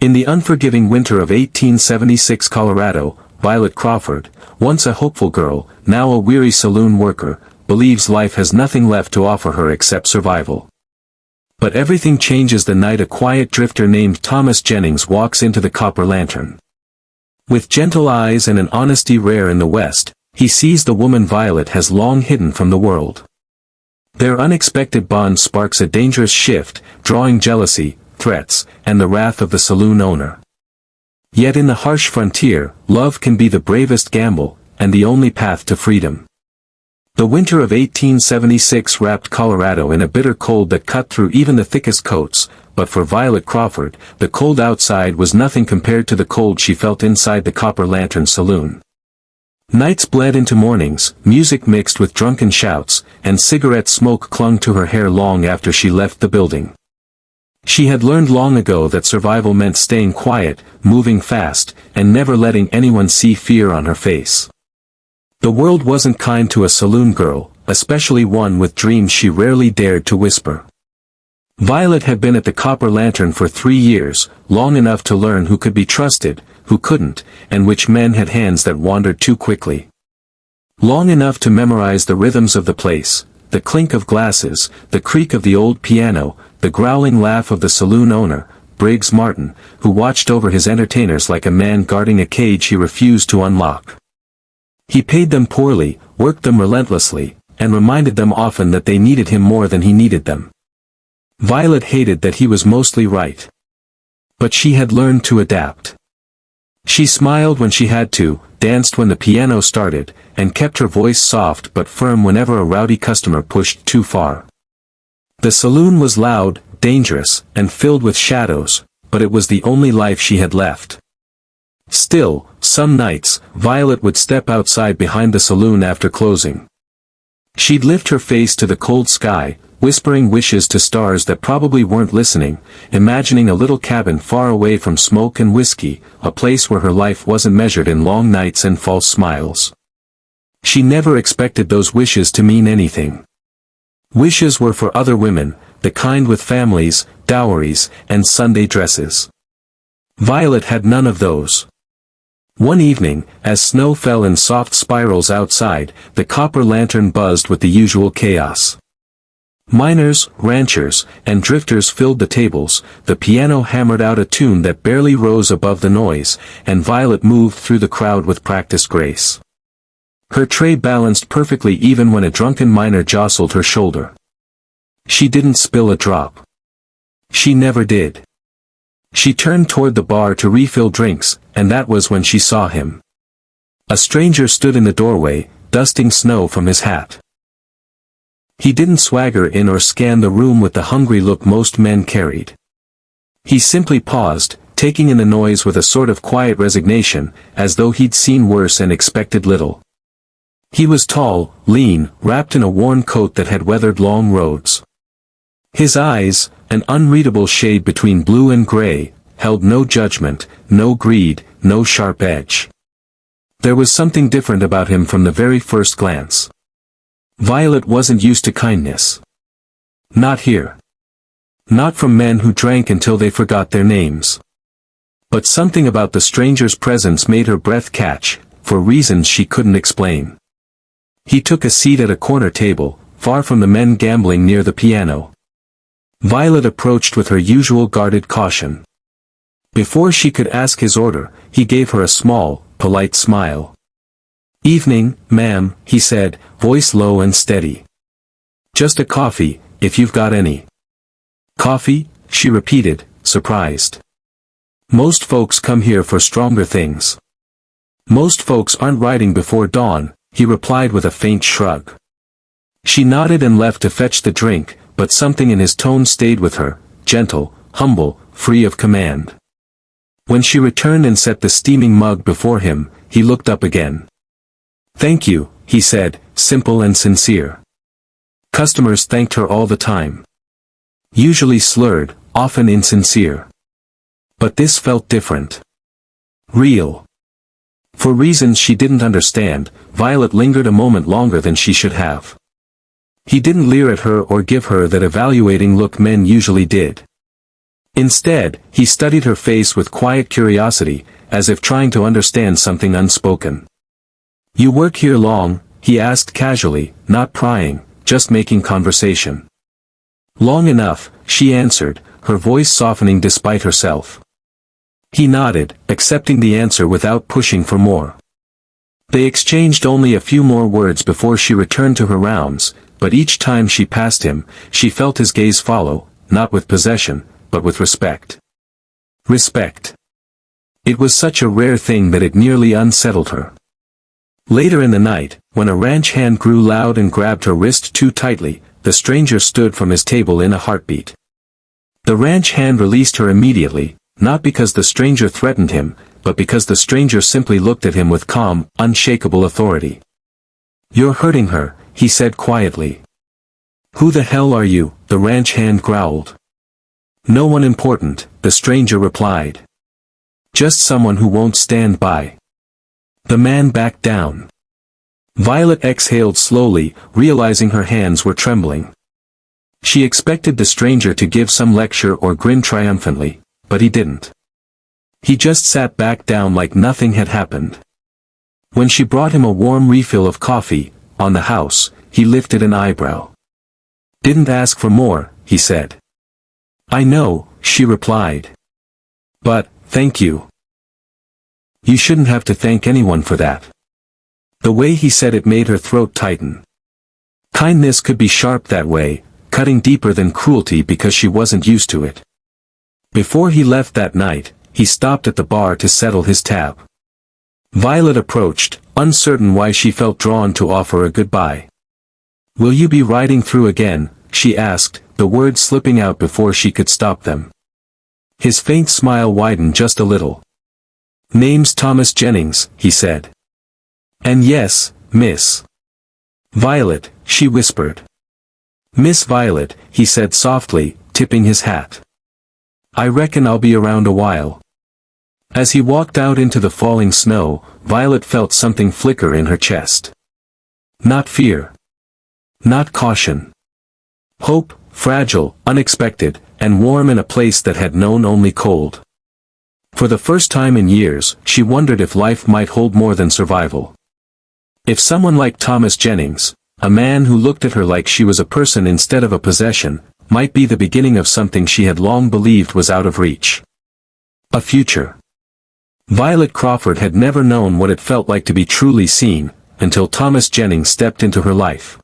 In the unforgiving winter of 1876 Colorado, Violet Crawford, once a hopeful girl, now a weary saloon worker, believes life has nothing left to offer her except survival. But everything changes the night a quiet drifter named Thomas Jennings walks into the Copper Lantern. With gentle eyes and an honesty rare in the West, he sees the woman Violet has long hidden from the world. Their unexpected bond sparks a dangerous shift, drawing jealousy, threats, and the wrath of the saloon owner. Yet in the harsh frontier, love can be the bravest gamble, and the only path to freedom. The winter of 1876 wrapped Colorado in a bitter cold that cut through even the thickest coats, but for Violet Crawford, the cold outside was nothing compared to the cold she felt inside the Copper Lantern saloon. Nights bled into mornings, music mixed with drunken shouts, and cigarette smoke clung to her hair long after she left the building. She had learned long ago that survival meant staying quiet, moving fast, and never letting anyone see fear on her face. The world wasn't kind to a saloon girl, especially one with dreams she rarely dared to whisper. Violet had been at the Copper Lantern for 3 years, long enough to learn who could be trusted, who couldn't, and which men had hands that wandered too quickly. Long enough to memorize the rhythms of the place, the clink of glasses, the creak of the old piano, the growling laugh of the saloon owner, Briggs Martin, who watched over his entertainers like a man guarding a cage he refused to unlock. He paid them poorly, worked them relentlessly, and reminded them often that they needed him more than he needed them. Violet hated that he was mostly right. But she had learned to adapt. She smiled when she had to, danced when the piano started, and kept her voice soft but firm whenever a rowdy customer pushed too far. The saloon was loud, dangerous, and filled with shadows, but it was the only life she had left. Still, some nights, Violet would step outside behind the saloon after closing. She'd lift her face to the cold sky, whispering wishes to stars that probably weren't listening, imagining a little cabin far away from smoke and whiskey, a place where her life wasn't measured in long nights and false smiles. She never expected those wishes to mean anything. Wishes were for other women, the kind with families, dowries, and Sunday dresses. Violet had none of those. One evening, as snow fell in soft spirals outside, the Copper Lantern buzzed with the usual chaos. Miners, ranchers, and drifters filled the tables, the piano hammered out a tune that barely rose above the noise, and Violet moved through the crowd with practiced grace. Her tray balanced perfectly even when a drunken miner jostled her shoulder. She didn't spill a drop. She never did. She turned toward the bar to refill drinks, and that was when she saw him. A stranger stood in the doorway, dusting snow from his hat. He didn't swagger in or scan the room with the hungry look most men carried. He simply paused, taking in the noise with a sort of quiet resignation, as though he'd seen worse and expected little. He was tall, lean, wrapped in a worn coat that had weathered long roads. His eyes, an unreadable shade between blue and gray, held no judgment, no greed, no sharp edge. There was something different about him from the very first glance. Violet wasn't used to kindness. Not here. Not from men who drank until they forgot their names. But something about the stranger's presence made her breath catch, for reasons she couldn't explain. He took a seat at a corner table, far from the men gambling near the piano. Violet approached with her usual guarded caution. Before she could ask his order, he gave her a small, polite smile. "Evening, ma'am," he said, voice low and steady. "Just a coffee, if you've got any." "Coffee?" she repeated, surprised. "Most folks come here for stronger things." "Most folks aren't riding before dawn," he replied with a faint shrug. She nodded and left to fetch the drink, but something in his tone stayed with her, gentle, humble, free of command. When she returned and set the steaming mug before him, he looked up again. "Thank you," he said, simple and sincere. Customers thanked her all the time. Usually slurred, often insincere. But this felt different. Real. For reasons she didn't understand, Violet lingered a moment longer than she should have. He didn't leer at her or give her that evaluating look men usually did. Instead, he studied her face with quiet curiosity, as if trying to understand something unspoken. "You work here long?" he asked casually, not prying, just making conversation. "Long enough," she answered, her voice softening despite herself. He nodded, accepting the answer without pushing for more. They exchanged only a few more words before she returned to her rounds, but each time she passed him, she felt his gaze follow, not with possession, but with respect. Respect. It was such a rare thing that it nearly unsettled her. Later in the night, when a ranch hand grew loud and grabbed her wrist too tightly, the stranger stood from his table in a heartbeat. The ranch hand released her immediately, not because the stranger threatened him, but because the stranger simply looked at him with calm, unshakable authority. "You're hurting her," he said quietly. "Who the hell are you?" the ranch hand growled. "No one important," the stranger replied. "Just someone who won't stand by." The man backed down. Violet exhaled slowly, realizing her hands were trembling. She expected the stranger to give some lecture or grin triumphantly, but he didn't. He just sat back down like nothing had happened. When she brought him a warm refill of coffee, on the house, he lifted an eyebrow. "Didn't ask for more," he said. "I know," she replied. "But, thank you." "You shouldn't have to thank anyone for that." The way he said it made her throat tighten. Kindness could be sharp that way, cutting deeper than cruelty because she wasn't used to it. Before he left that night, he stopped at the bar to settle his tab. Violet approached, uncertain why she felt drawn to offer a goodbye. "Will you be riding through again?" she asked, the words slipping out before she could stop them. His faint smile widened just a little. "Name's Thomas Jennings," he said. "And yes, Miss Violet," she whispered. "Miss Violet," he said softly, tipping his hat. "I reckon I'll be around a while." As he walked out into the falling snow, Violet felt something flicker in her chest. Not fear. Not caution. Hope, fragile, unexpected, and warm in a place that had known only cold. For the first time in years, she wondered if life might hold more than survival. If someone like Thomas Jennings, a man who looked at her like she was a person instead of a possession, might be the beginning of something she had long believed was out of reach. A future. Violet Crawford had never known what it felt like to be truly seen, until Thomas Jennings stepped into her life.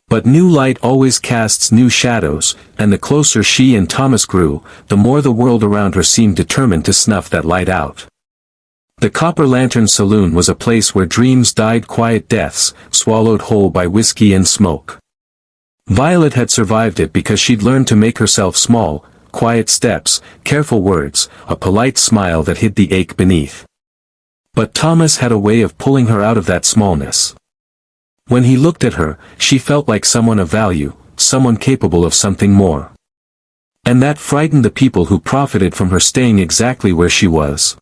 But new light always casts new shadows, and the closer she and Thomas grew, the more the world around her seemed determined to snuff that light out. The Copper Lantern Saloon was a place where dreams died quiet deaths, swallowed whole by whiskey and smoke. Violet had survived it because she'd learned to make herself small, quiet steps, careful words, a polite smile that hid the ache beneath. But Thomas had a way of pulling her out of that smallness. When he looked at her, she felt like someone of value, someone capable of something more. And that frightened the people who profited from her staying exactly where she was.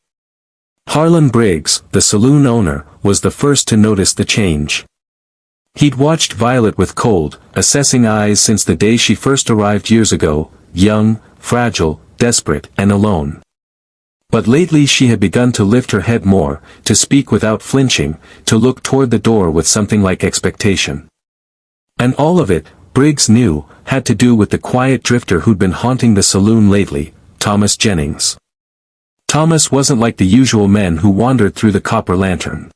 Harlan Briggs, the saloon owner, was the first to notice the change. He'd watched Violet with cold, assessing eyes since the day she first arrived years ago, young, fragile, desperate, and alone. But lately she had begun to lift her head more, to speak without flinching, to look toward the door with something like expectation. And all of it, Briggs knew, had to do with the quiet drifter who'd been haunting the saloon lately, Thomas Jennings. Thomas wasn't like the usual men who wandered through the Copper Lantern.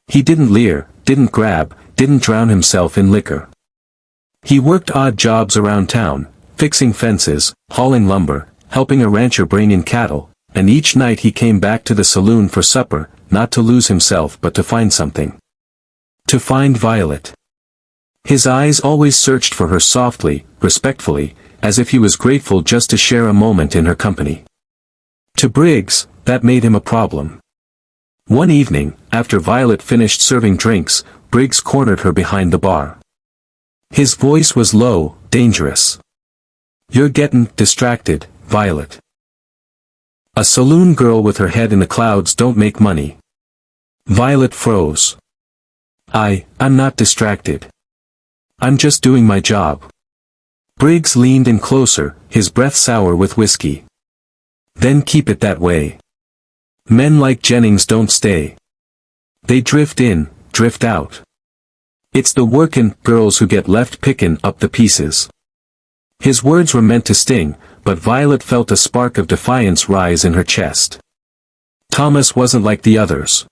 He didn't leer, didn't grab, didn't drown himself in liquor. He worked odd jobs around town, fixing fences, hauling lumber, helping a rancher bring in cattle, and each night he came back to the saloon for supper, not to lose himself but to find something. To find Violet. His eyes always searched for her softly, respectfully, as if he was grateful just to share a moment in her company. To Briggs, that made him a problem. One evening, after Violet finished serving drinks, Briggs cornered her behind the bar. His voice was low, dangerous. "You're getting distracted, Violet. A saloon girl with her head in the clouds don't make money." Violet froze. I'm not distracted. I'm just doing my job." Briggs leaned in closer, his breath sour with whiskey. Then keep it that way. Men like Jennings don't stay. They drift in, drift out. It's the workin' girls who get left pickin' up the pieces. His words were meant to sting, but Violet felt a spark of defiance rise in her chest. Thomas wasn't like the others.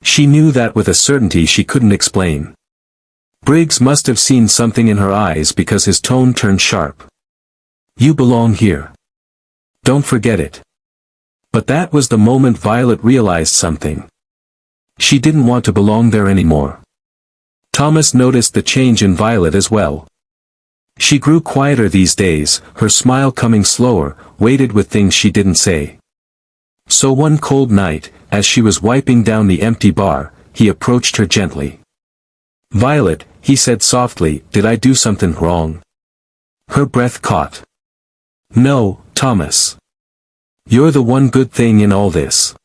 She knew that with a certainty she couldn't explain. Briggs must have seen something in her eyes because his tone turned sharp. You belong here. Don't forget it. But that was the moment Violet realized something. She didn't want to belong there anymore. Thomas noticed the change in Violet as well. She grew quieter these days, her smile coming slower, weighted with things she didn't say. So one cold night, as she was wiping down the empty bar, he approached her gently. "Violet," he said softly, "did I do something wrong?" Her breath caught. "No, Thomas. You're the one good thing in all this."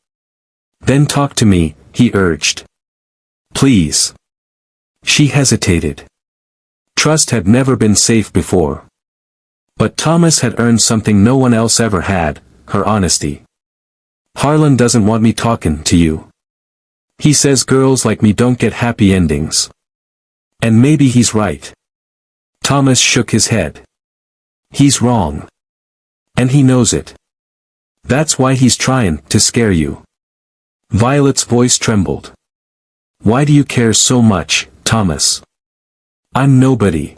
"Then talk to me," he urged. "Please." She hesitated. Trust had never been safe before. But Thomas had earned something no one else ever had, her honesty. "Harlan doesn't want me talking to you. He says girls like me don't get happy endings. And maybe he's right." Thomas shook his head. "He's wrong. And he knows it. That's why he's trying to scare you." Violet's voice trembled. "Why do you care so much, Thomas?" "I'm nobody."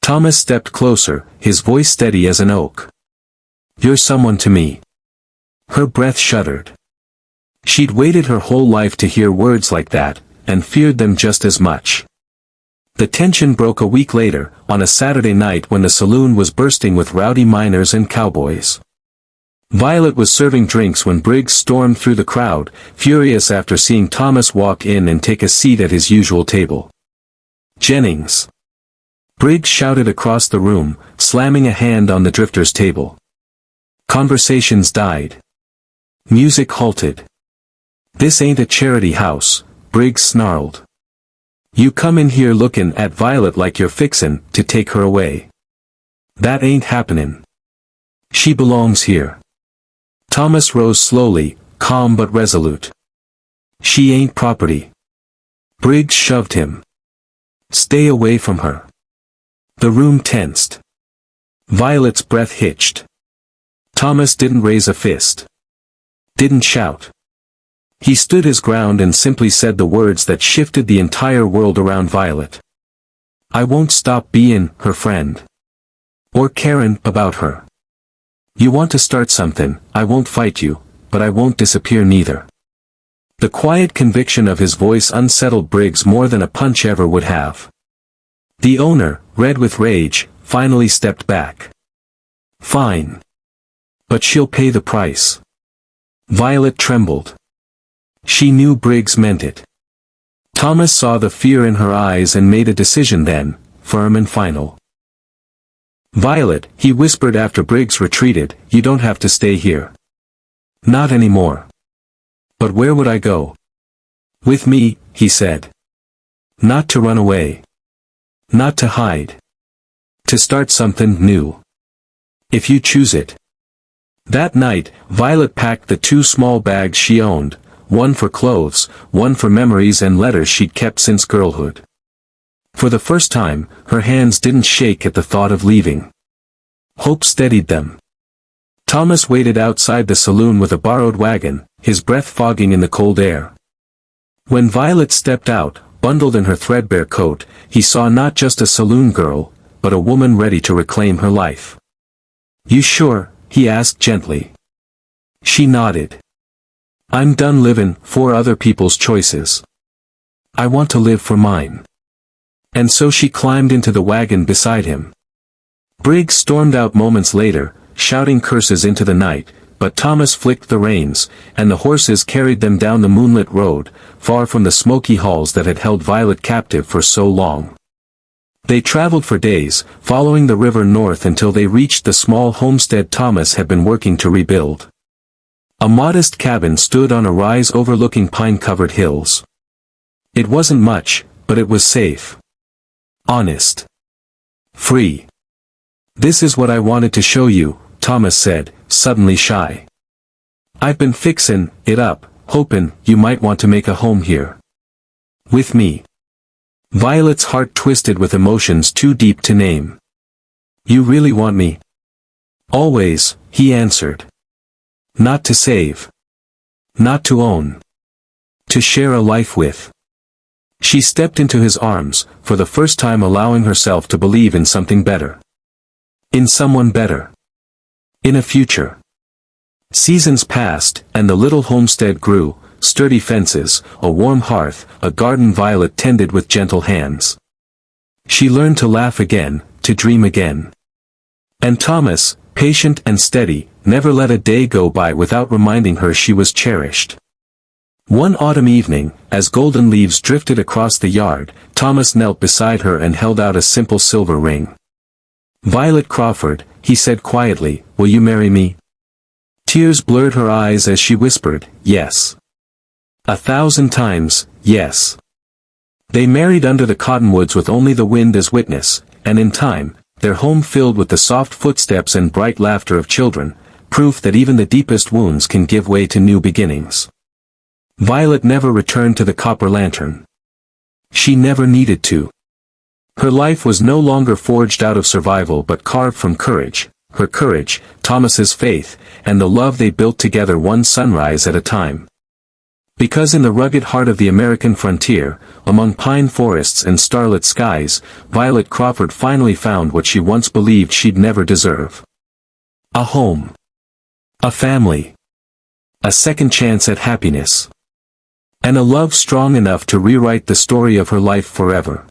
Thomas stepped closer, his voice steady as an oak. "You're someone to me." Her breath shuddered. She'd waited her whole life to hear words like that, and feared them just as much. The tension broke a week later, on a Saturday night when the saloon was bursting with rowdy miners and cowboys. Violet was serving drinks when Briggs stormed through the crowd, furious after seeing Thomas walk in and take a seat at his usual table. "Jennings!" Briggs shouted across the room, slamming a hand on the drifter's table. Conversations died. Music halted. "This ain't a charity house," Briggs snarled. "You come in here looking at Violet like you're fixin' to take her away. That ain't happenin'. She belongs here." Thomas rose slowly, calm but resolute. "She ain't property." Briggs shoved him. "Stay away from her." The room tensed. Violet's breath hitched. Thomas didn't raise a fist. Didn't shout. He stood his ground and simply said the words that shifted the entire world around Violet. "I won't stop being her friend. Or caring about her. You want to start something, I won't fight you, but I won't disappear neither." The quiet conviction of his voice unsettled Briggs more than a punch ever would have. The owner, red with rage, finally stepped back. "Fine. But she'll pay the price." Violet trembled. She knew Briggs meant it. Thomas saw the fear in her eyes and made a decision then, firm and final. "Violet," he whispered after Briggs retreated, "you don't have to stay here. Not anymore." "But where would I go?" "With me," he said. "Not to run away. Not to hide. To start something new. If you choose it." That night, Violet packed the 2 small bags she owned, one for clothes, one for memories and letters she'd kept since girlhood. For the first time, her hands didn't shake at the thought of leaving. Hope steadied them. Thomas waited outside the saloon with a borrowed wagon, his breath fogging in the cold air. When Violet stepped out, bundled in her threadbare coat, he saw not just a saloon girl, but a woman ready to reclaim her life. "You sure?" he asked gently. She nodded. "I'm done living for other people's choices. I want to live for mine." And so she climbed into the wagon beside him. Briggs stormed out moments later, shouting curses into the night, but Thomas flicked the reins, and the horses carried them down the moonlit road, far from the smoky halls that had held Violet captive for so long. They traveled for days, following the river north until they reached the small homestead Thomas had been working to rebuild. A modest cabin stood on a rise overlooking pine-covered hills. It wasn't much, but it was safe. Honest. Free. "This is what I wanted to show you," Thomas said, suddenly shy. "I've been fixin' it up, hopin' you might want to make a home here. With me." Violet's heart twisted with emotions too deep to name. "You really want me?" "Always," he answered. "Not to save. Not to own. To share a life with." She stepped into his arms, for the first time allowing herself to believe in something better. In someone better. In a future. Seasons passed, and the little homestead grew, sturdy fences, a warm hearth, a garden Violet tended with gentle hands. She learned to laugh again, to dream again. And Thomas, patient and steady, never let a day go by without reminding her she was cherished. One autumn evening, as golden leaves drifted across the yard, Thomas knelt beside her and held out a simple silver ring. "Violet Crawford," he said quietly, "will you marry me?" Tears blurred her eyes as she whispered, "Yes. 1,000 times, yes." They married under the cottonwoods with only the wind as witness, and in time, their home filled with the soft footsteps and bright laughter of children, proof that even the deepest wounds can give way to new beginnings. Violet never returned to the copper lantern. She never needed to. Her life was no longer forged out of survival but carved from courage, her courage, Thomas's faith, and the love they built together one sunrise at a time. Because in the rugged heart of the American frontier, among pine forests and starlit skies, Violet Crawford finally found what she once believed she'd never deserve. A home. A family. A second chance at happiness. And a love strong enough to rewrite the story of her life forever.